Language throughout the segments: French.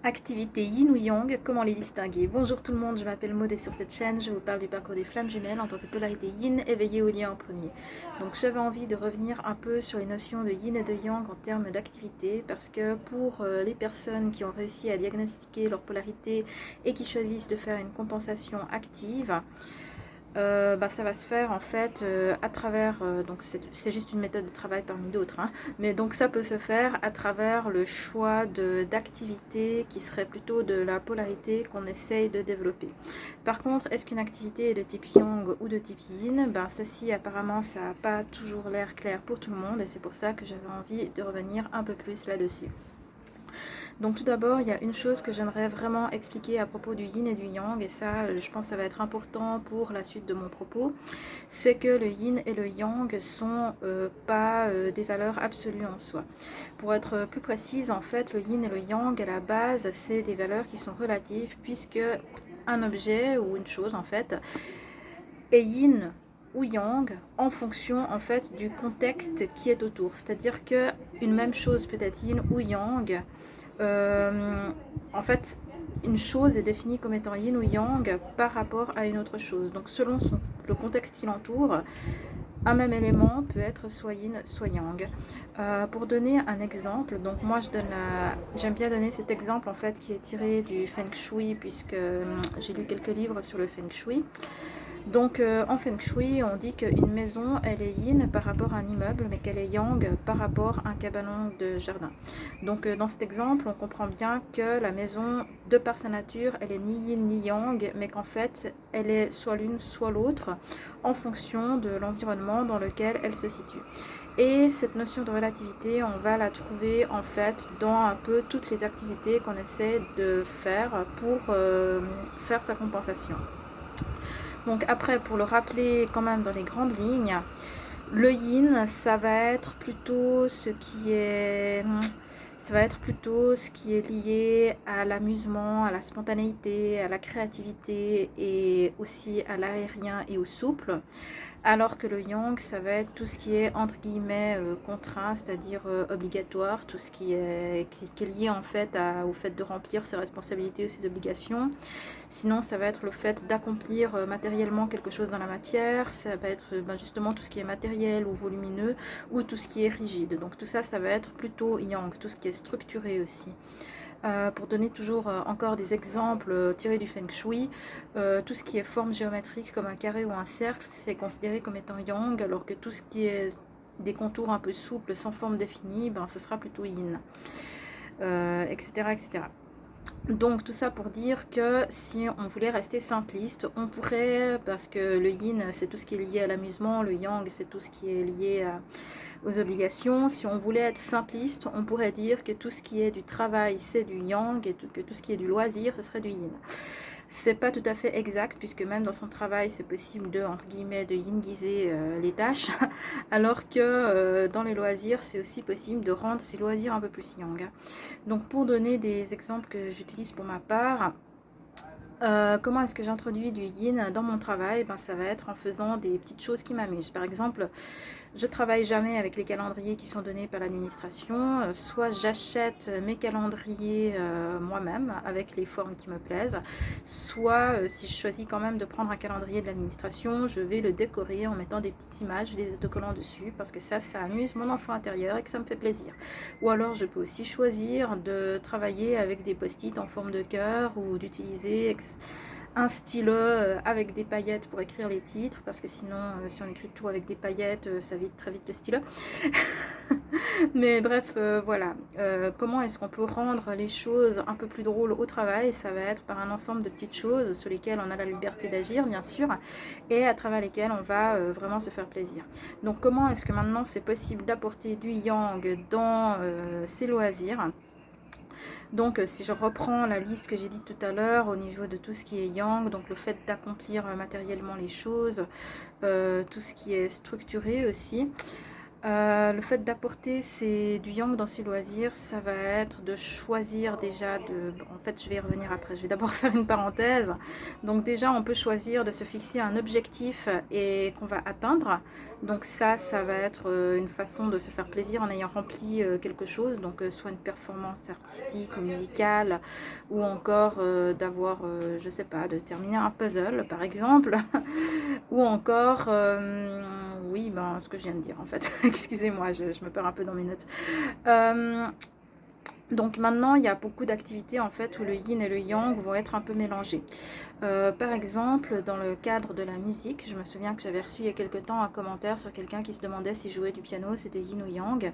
Activité yin ou yang, comment les distinguer? Bonjour tout le monde, je m'appelle Maud et sur cette chaîne, je vous parle du parcours des flammes jumelles en tant que polarité yin éveillée au lien en premier. Donc j'avais envie de revenir un peu sur les notions de yin et de yang en termes d'activité parce que pour les personnes qui ont réussi à diagnostiquer leur polarité et qui choisissent de faire une compensation active, ça va se faire en fait à travers, donc c'est juste une méthode de travail parmi d'autres, hein, mais donc ça peut se faire à travers le choix d'activités qui serait plutôt de la polarité qu'on essaye de développer. Par contre, est-ce qu'une activité est de type yang ou de type yin? Ceci apparemment ça n'a pas toujours l'air clair pour tout le monde et c'est pour ça que j'avais envie de revenir un peu plus là-dessus. Donc tout d'abord, il y a une chose que j'aimerais vraiment expliquer à propos du yin et du yang, et ça, je pense que ça va être important pour la suite de mon propos, c'est que le yin et le yang sont pas des valeurs absolues en soi. Pour être plus précise, en fait, le yin et le yang, à la base, c'est des valeurs qui sont relatives, puisque un objet ou une chose, en fait, est yin ou yang en fonction en fait du contexte qui est autour. C'est-à-dire que une même chose peut être yin ou yang. En fait, une chose est définie comme étant yin ou yang par rapport à une autre chose. Donc selon le contexte qui l'entoure, un même élément peut être soit yin, soit yang. Pour donner un exemple, donc moi j'aime bien donner cet exemple en fait qui est tiré du Feng Shui puisque j'ai lu quelques livres sur le Feng Shui. Donc en Feng Shui, on dit qu'une maison, elle est yin par rapport à un immeuble, mais qu'elle est yang par rapport à un cabanon de jardin. Donc dans cet exemple, on comprend bien que la maison, de par sa nature, elle est ni yin ni yang, mais qu'en fait, elle est soit l'une, soit l'autre, en fonction de l'environnement dans lequel elle se situe. Et cette notion de relativité, on va la trouver en fait dans un peu toutes les activités qu'on essaie de faire pour faire sa compensation. Donc après, pour le rappeler quand même dans les grandes lignes, le yin, ça va être plutôt ce qui est lié à l'amusement, à la spontanéité, à la créativité et aussi à l'aérien et au souple. Alors que le yang, ça va être tout ce qui est entre guillemets contraint, c'est-à-dire obligatoire, tout ce qui est lié en fait au fait de remplir ses responsabilités ou ses obligations. Sinon, ça va être le fait d'accomplir matériellement quelque chose dans la matière, ça va être justement tout ce qui est matériel ou volumineux, ou tout ce qui est rigide. Donc tout ça, ça va être plutôt yang, tout ce qui est structuré aussi. Pour donner toujours encore des exemples tirés du Feng Shui, tout ce qui est forme géométrique comme un carré ou un cercle, c'est considéré comme étant yang, alors que tout ce qui est des contours un peu souples, sans forme définie, ce sera plutôt yin, etc., etc. Donc tout ça pour dire que si on voulait rester simpliste, on pourrait, parce que le yin c'est tout ce qui est lié à l'amusement, le yang c'est tout ce qui est lié aux obligations, si on voulait être simpliste, on pourrait dire que tout ce qui est du travail c'est du yang et que tout ce qui est du loisir ce serait du yin. C'est pas tout à fait exact puisque même dans son travail c'est possible de, entre guillemets, de yin-guiser les tâches alors que dans les loisirs c'est aussi possible de rendre ses loisirs un peu plus yang. Donc pour donner des exemples que j'utilise pour ma part, comment est-ce que j'introduis du yin dans mon travail? Ça va être en faisant des petites choses qui m'amusent. Par exemple, je travaille jamais avec les calendriers qui sont donnés par l'administration. Soit j'achète mes calendriers moi-même avec les formes qui me plaisent, soit si je choisis quand même de prendre un calendrier de l'administration, je vais le décorer en mettant des petites images, des autocollants dessus, parce que ça amuse mon enfant intérieur et que ça me fait plaisir. Ou alors je peux aussi choisir de travailler avec des post-it en forme de cœur ou d'utiliser un stylo avec des paillettes pour écrire les titres, parce que sinon si on écrit tout avec des paillettes ça vide très vite le stylo. Mais bref, voilà, comment est-ce qu'on peut rendre les choses un peu plus drôles au travail? Ça va être par un ensemble de petites choses sur lesquelles on a la liberté d'agir bien sûr, et à travers lesquelles on va vraiment se faire plaisir. Donc comment est-ce que maintenant c'est possible d'apporter du yang dans ses loisirs? Donc si je reprends la liste que j'ai dit tout à l'heure au niveau de tout ce qui est yang, donc le fait d'accomplir matériellement les choses, tout ce qui est structuré aussi, Le fait d'apporter du yang dans ses loisirs, ça va être de choisir déjà en fait, je vais y revenir après. Je vais d'abord faire une parenthèse. Donc déjà, on peut choisir de se fixer un objectif et qu'on va atteindre. Donc ça va être une façon de se faire plaisir en ayant rempli quelque chose. Donc soit une performance artistique ou musicale, ou encore d'avoir, je sais pas, de terminer un puzzle, par exemple. Ou encore, oui, ben, ce que je viens de dire en fait. Excusez-moi, je me perds un peu dans mes notes. Euh, donc maintenant, il y a beaucoup d'activités en fait où le yin et le yang vont être un peu mélangés. Par exemple, dans le cadre de la musique, je me souviens que j'avais reçu il y a quelque temps un commentaire sur quelqu'un qui se demandait si jouer du piano c'était yin ou yang.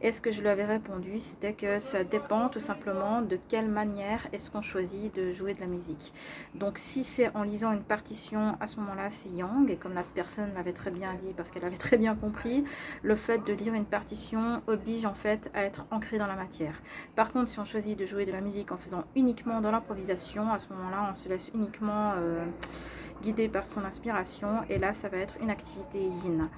Et ce que je lui avais répondu, c'était que ça dépend tout simplement de quelle manière est-ce qu'on choisit de jouer de la musique. Donc si c'est en lisant une partition, à ce moment-là c'est yang, et comme la personne l'avait très bien dit parce qu'elle avait très bien compris, le fait de lire une partition oblige en fait à être ancré dans la matière. Par contre, si on choisit de jouer de la musique en faisant uniquement dans l'improvisation, à ce moment-là on se laisse uniquement guidé par son inspiration, et là ça va être une activité yin.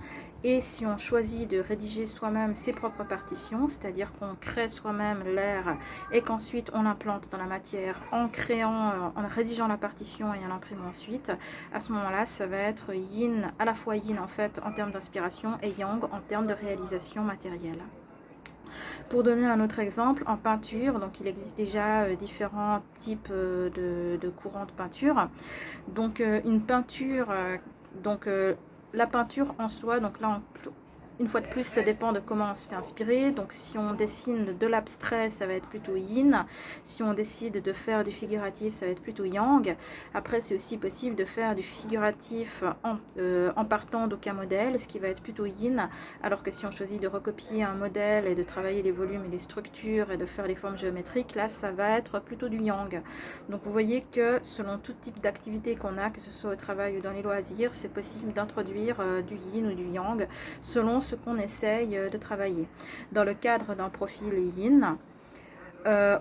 Et si on choisit de rédiger soi-même ses propres partitions, c'est-à-dire qu'on crée soi-même l'air et qu'ensuite on l'implante dans la matière en créant, en rédigeant la partition et en l'imprimant ensuite, à ce moment-là ça va être yin, à la fois yin en fait en termes d'inspiration et yang en termes de réalisation matérielle. Pour donner un autre exemple, en peinture, donc il existe déjà différents types de courants de peinture. Donc une peinture, la peinture en soi, donc là une fois de plus, ça dépend de comment on se fait inspirer. Donc si on dessine de l'abstrait, ça va être plutôt yin. Si on décide de faire du figuratif, ça va être plutôt yang. Après, c'est aussi possible de faire du figuratif en partant d'aucun modèle, ce qui va être plutôt yin. Alors que si on choisit de recopier un modèle et de travailler les volumes et les structures et de faire les formes géométriques, là, ça va être plutôt du yang. Donc vous voyez que selon tout type d'activité qu'on a, que ce soit au travail ou dans les loisirs, c'est possible d'introduire du yin ou du yang selon ce qu'on essaye de travailler. Dans le cadre d'un profil yin,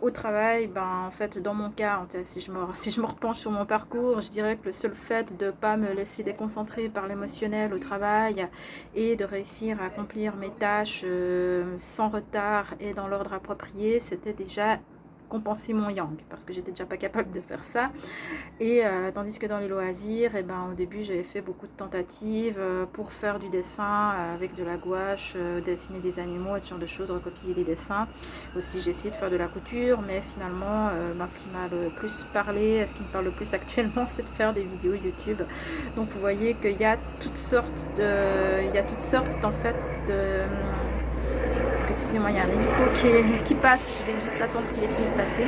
au travail, ben, en fait, dans mon cas, si je me repenche sur mon parcours, je dirais que le seul fait de ne pas me laisser déconcentrer par l'émotionnel au travail et de réussir à accomplir mes tâches sans retard et dans l'ordre approprié, c'était déjà compenser mon yang, parce que j'étais déjà pas capable de faire ça. Et tandis que dans les loisirs, et ben, au début j'avais fait beaucoup de tentatives pour faire du dessin avec de la gouache, dessiner des animaux et ce genre de choses, recopier des dessins. Aussi j'ai essayé de faire de la couture, mais finalement ben, ce qui m'a le plus parlé, ce qui me parle le plus actuellement, c'est de faire des vidéos YouTube. Donc vous voyez qu'il y a toutes sortes en fait de... Excusez-moi, il y a un hélico qui passe, je vais juste attendre qu'il ait fini de passer.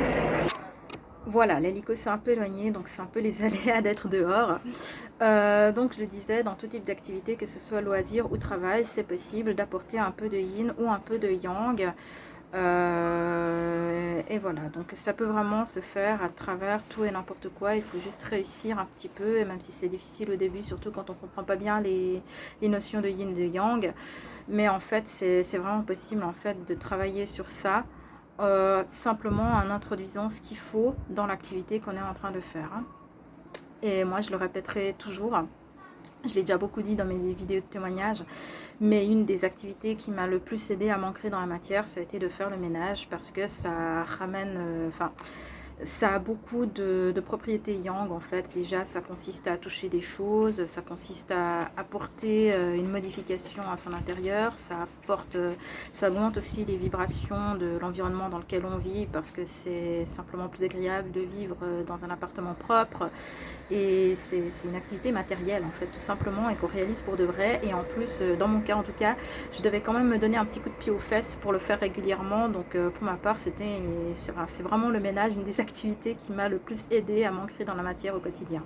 Voilà, l'hélico s'est un peu éloigné, donc c'est un peu les aléas d'être dehors. Donc je le disais, dans tout type d'activité, que ce soit loisir ou travail, c'est possible d'apporter un peu de yin ou un peu de yang. Et voilà, donc ça peut vraiment se faire à travers tout et n'importe quoi. Il faut juste réussir un petit peu, et même si c'est difficile au début, surtout quand on ne comprend pas bien les notions de yin et de yang. Mais en fait, c'est vraiment possible en fait de travailler sur ça. Simplement en introduisant ce qu'il faut dans l'activité qu'on est en train de faire. Et moi, je le répéterai toujours. Je l'ai déjà beaucoup dit dans mes vidéos de témoignages, mais une des activités qui m'a le plus aidé à m'ancrer dans la matière, ça a été de faire le ménage, parce que ça ramène... ça a beaucoup de propriétés yang en fait. Déjà, ça consiste à toucher des choses, ça consiste à apporter une modification à son intérieur, ça augmente aussi les vibrations de l'environnement dans lequel on vit, parce que c'est simplement plus agréable de vivre dans un appartement propre, et c'est une activité matérielle en fait, tout simplement, et qu'on réalise pour de vrai. Et en plus, dans mon cas en tout cas, je devais quand même me donner un petit coup de pied aux fesses pour le faire régulièrement. Donc pour ma part, c'est vraiment le ménage, une des activités qui m'a le plus aidé à m'ancrer dans la matière au quotidien.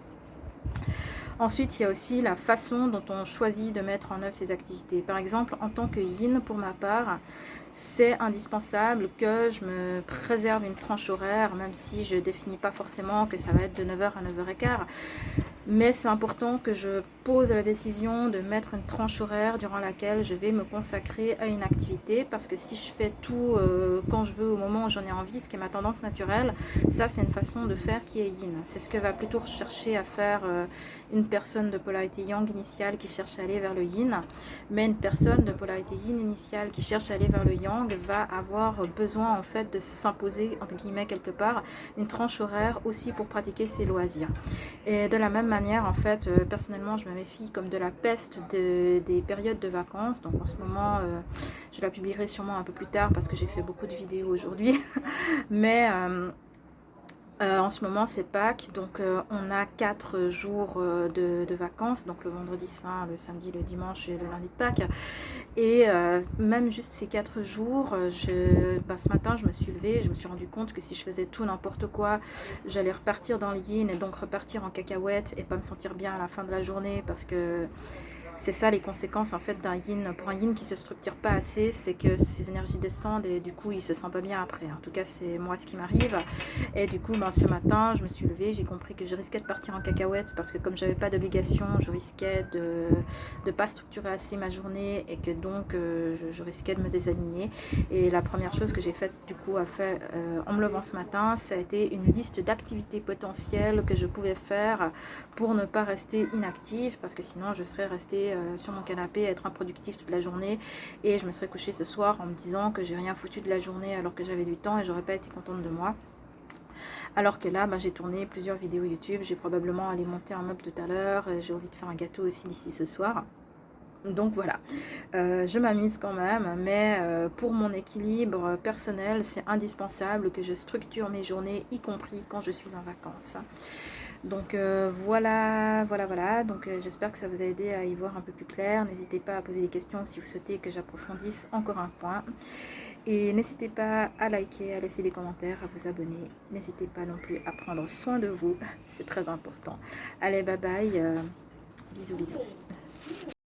Ensuite, il y a aussi la façon dont on choisit de mettre en œuvre ces activités. Par exemple, en tant que yin, pour ma part, c'est indispensable que je me préserve une tranche horaire, même si je ne définis pas forcément que ça va être de 9h à 9h15. Mais c'est important que je pose la décision de mettre une tranche horaire durant laquelle je vais me consacrer à une activité, parce que si je fais tout quand je veux, au moment où j'en ai envie, ce qui est ma tendance naturelle, ça c'est une façon de faire qui est yin. C'est ce que va plutôt chercher à faire une personne de polarité yang initiale qui cherche à aller vers le yin, mais une personne de polarité yin initiale qui cherche à aller vers le yang va avoir besoin en fait de s'imposer entre guillemets quelque part une tranche horaire aussi pour pratiquer ses loisirs. Et de la même manière, en fait, personnellement, je me méfie comme de la peste des périodes de vacances. Donc en ce moment, je la publierai sûrement un peu plus tard parce que j'ai fait beaucoup de vidéos aujourd'hui. Mais en ce moment, c'est Pâques, donc on a 4 jours de vacances, donc le vendredi saint, le samedi, le dimanche et le lundi de Pâques. Et même juste ces 4 jours, ce matin, je me suis levée, je me suis rendu compte que si je faisais tout n'importe quoi, j'allais repartir dans le yin et donc repartir en cacahuète et pas me sentir bien à la fin de la journée, parce que c'est ça les conséquences en fait d'un yin. Pour un yin qui se structure pas assez, c'est que ses énergies descendent et du coup il se sent pas bien après. En tout cas c'est moi ce qui m'arrive. Et du coup ce matin je me suis levée, j'ai compris que je risquais de partir en cacahuète parce que comme j'avais pas d'obligation, je risquais de pas structurer assez ma journée et que donc je risquais de me désaligner. Et la première chose que j'ai faite du coup en me levant ce matin, ça a été une liste d'activités potentielles que je pouvais faire pour ne pas rester inactive, parce que sinon je serais restée sur mon canapé à être improductive toute la journée et je me serais couchée ce soir en me disant que j'ai rien foutu de la journée alors que j'avais du temps et j'aurais pas été contente de moi. Alors que là, j'ai tourné plusieurs vidéos YouTube, j'ai probablement allé monter un meuble tout à l'heure, j'ai envie de faire un gâteau aussi d'ici ce soir. Donc voilà, je m'amuse quand même, mais pour mon équilibre personnel, c'est indispensable que je structure mes journées, y compris quand je suis en vacances. Donc voilà. Donc j'espère que ça vous a aidé à y voir un peu plus clair. N'hésitez pas à poser des questions si vous souhaitez que j'approfondisse encore un point. Et n'hésitez pas à liker, à laisser des commentaires, à vous abonner. N'hésitez pas non plus à prendre soin de vous, c'est très important. Allez, bye bye, bisous.